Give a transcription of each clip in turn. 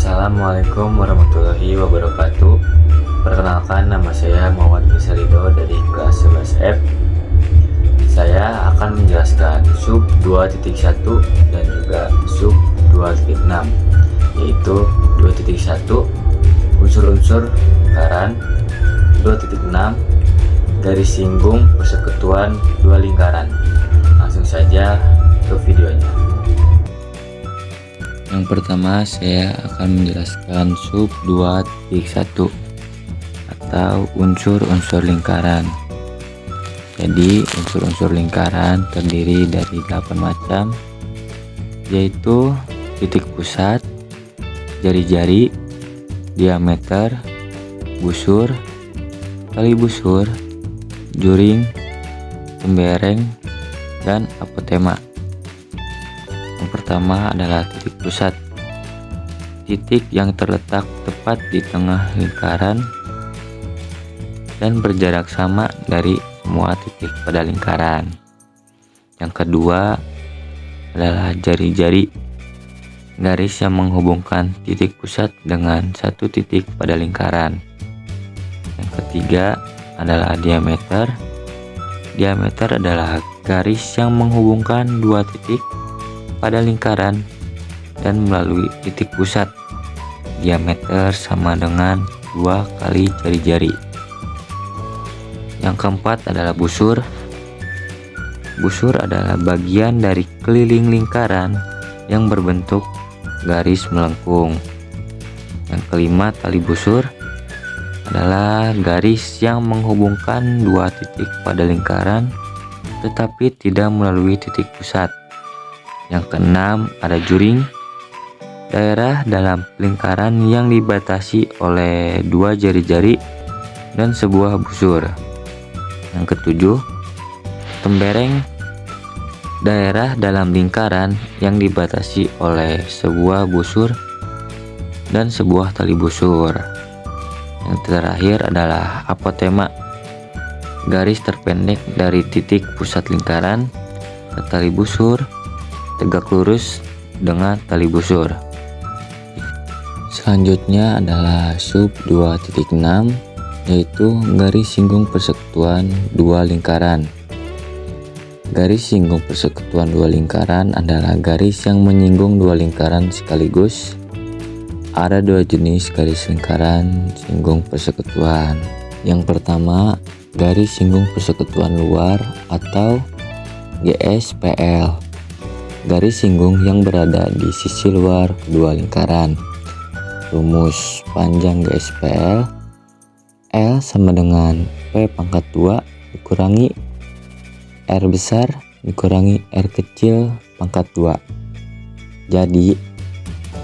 Assalamualaikum warahmatullahi wabarakatuh. Perkenalkan, nama saya Muhammad Ridho dari kelas 11F. Saya akan menjelaskan sub 2.1 dan juga sub 2.6, yaitu 2.1 unsur-unsur lingkaran, 2.6 garis singgung persekutuan dua lingkaran. Langsung saja ke videonya. Yang pertama, saya akan menjelaskan sub 2.1 atau unsur-unsur lingkaran. Jadi unsur-unsur lingkaran terdiri dari 8 macam, yaitu titik pusat, jari-jari, diameter, busur, tali busur, juring, tembereng, dan apotema. Yang pertama adalah titik pusat, titik yang terletak tepat di tengah lingkaran dan berjarak sama dari semua titik pada lingkaran. Yang kedua adalah jari-jari, garis yang menghubungkan titik pusat dengan satu titik pada lingkaran. Yang ketiga adalah diameter. Diameter adalah garis yang menghubungkan dua titik pada lingkaran dan melalui titik pusat. Diameter sama dengan 2 kali jari-jari. Yang keempat adalah busur. Busur adalah bagian dari keliling lingkaran yang berbentuk garis melengkung. Yang kelima, tali busur adalah garis yang menghubungkan dua titik pada lingkaran tetapi tidak melalui titik pusat. Yang keenam ada juring, daerah dalam lingkaran yang dibatasi oleh dua jari-jari dan sebuah busur. Yang ketujuh, tembereng, daerah dalam lingkaran yang dibatasi oleh sebuah busur dan sebuah tali busur. Yang terakhir adalah apotema, garis terpendek dari titik pusat lingkaran ke tali busur, tegak lurus dengan tali busur. Selanjutnya adalah sub 2.6, yaitu garis singgung persekutuan dua lingkaran. Garis singgung persekutuan dua lingkaran adalah garis yang menyinggung dua lingkaran sekaligus. Ada dua jenis garis lingkaran singgung persekutuan. Yang pertama, garis singgung persekutuan luar atau GSPL. Garis singgung yang berada di sisi luar kedua lingkaran. Rumus panjang GSPL: L sama dengan P pangkat 2 dikurangi R besar dikurangi R kecil pangkat 2. Jadi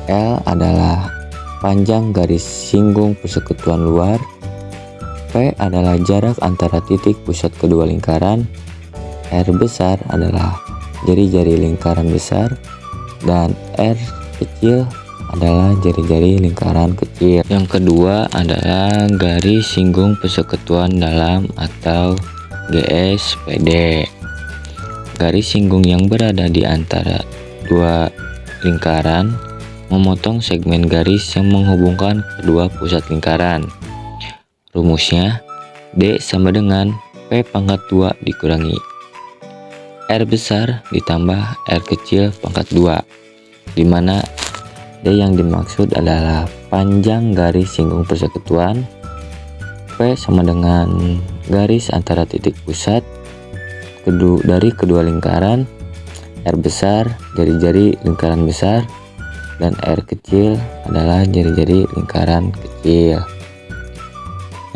L adalah panjang garis singgung persekutuan luar, P adalah jarak antara titik pusat kedua lingkaran, R besar adalah jari-jari lingkaran besar, dan R kecil adalah jari-jari lingkaran kecil. Yang kedua adalah garis singgung persekutuan dalam atau GSPD. Garis singgung yang berada di antara dua lingkaran memotong segmen garis yang menghubungkan kedua pusat lingkaran. Rumusnya D sama dengan P pangkat 2 dikurangi R besar ditambah R kecil pangkat 2, di mana D yang dimaksud adalah panjang garis singgung persekutuan, P sama dengan garis antara titik pusat dari kedua lingkaran, R besar jari-jari lingkaran besar, dan R kecil adalah jari-jari lingkaran kecil.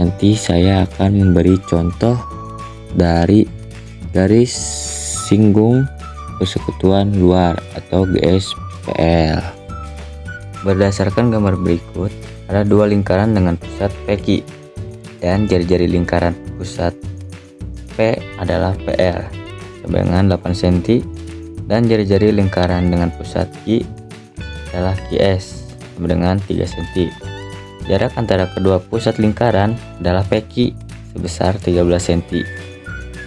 Nanti saya akan memberi contoh dari garis singgung persekutuan luar atau GSPL. Berdasarkan gambar berikut, ada dua lingkaran dengan pusat PQ dan jari-jari lingkaran pusat P adalah PL dengan 8 cm dan jari-jari lingkaran dengan pusat Q adalah QS dengan 3 cm. Jarak antara kedua pusat lingkaran adalah PQ sebesar 13 cm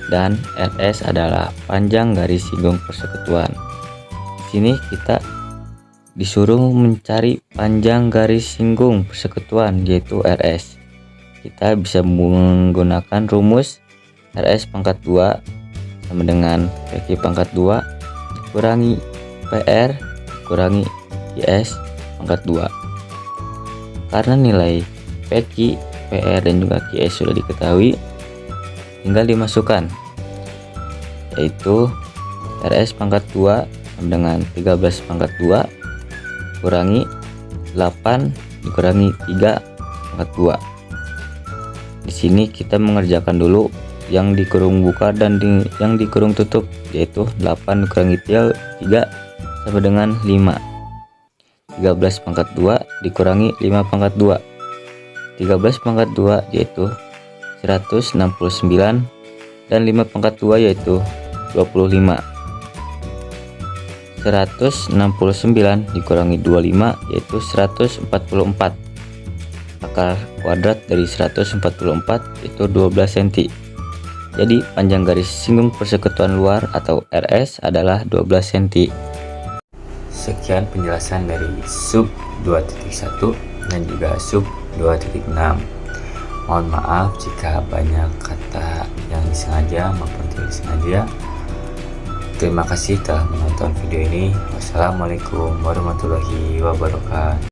dan RS adalah panjang garis singgung persekutuan. Di sini kita disuruh mencari panjang garis singgung persekutuan yaitu RS. Kita bisa menggunakan rumus RS pangkat 2 sama dengan PQ pangkat 2 dikurangi PR dikurangi QS pangkat 2. Karena nilai PQ, PR dan juga QS sudah diketahui, tinggal dimasukkan, yaitu RS pangkat 2 sama dengan 13 pangkat 2 kurangi 8 dikurangi 3 pangkat 2. Di sini kita mengerjakan dulu yang dikurung buka dan yang dikurung tutup, yaitu 8 dikurangi 3 sama dengan 5. 13 pangkat 2 dikurangi 5 pangkat 2. 13 pangkat 2 yaitu 169 dan 5 pangkat 2 yaitu 25. 169 dikurangi 25 yaitu 144. Akar kuadrat dari 144 itu 12 cm. Jadi panjang garis singgung persekutuan luar atau RS adalah 12 cm. Sekian penjelasan dari sub 2.1 dan juga sub 2.6. Mohon maaf jika banyak kata yang disengaja maupun tidak disengaja. Terima kasih telah menonton video ini. Wassalamualaikum warahmatullahi wabarakatuh.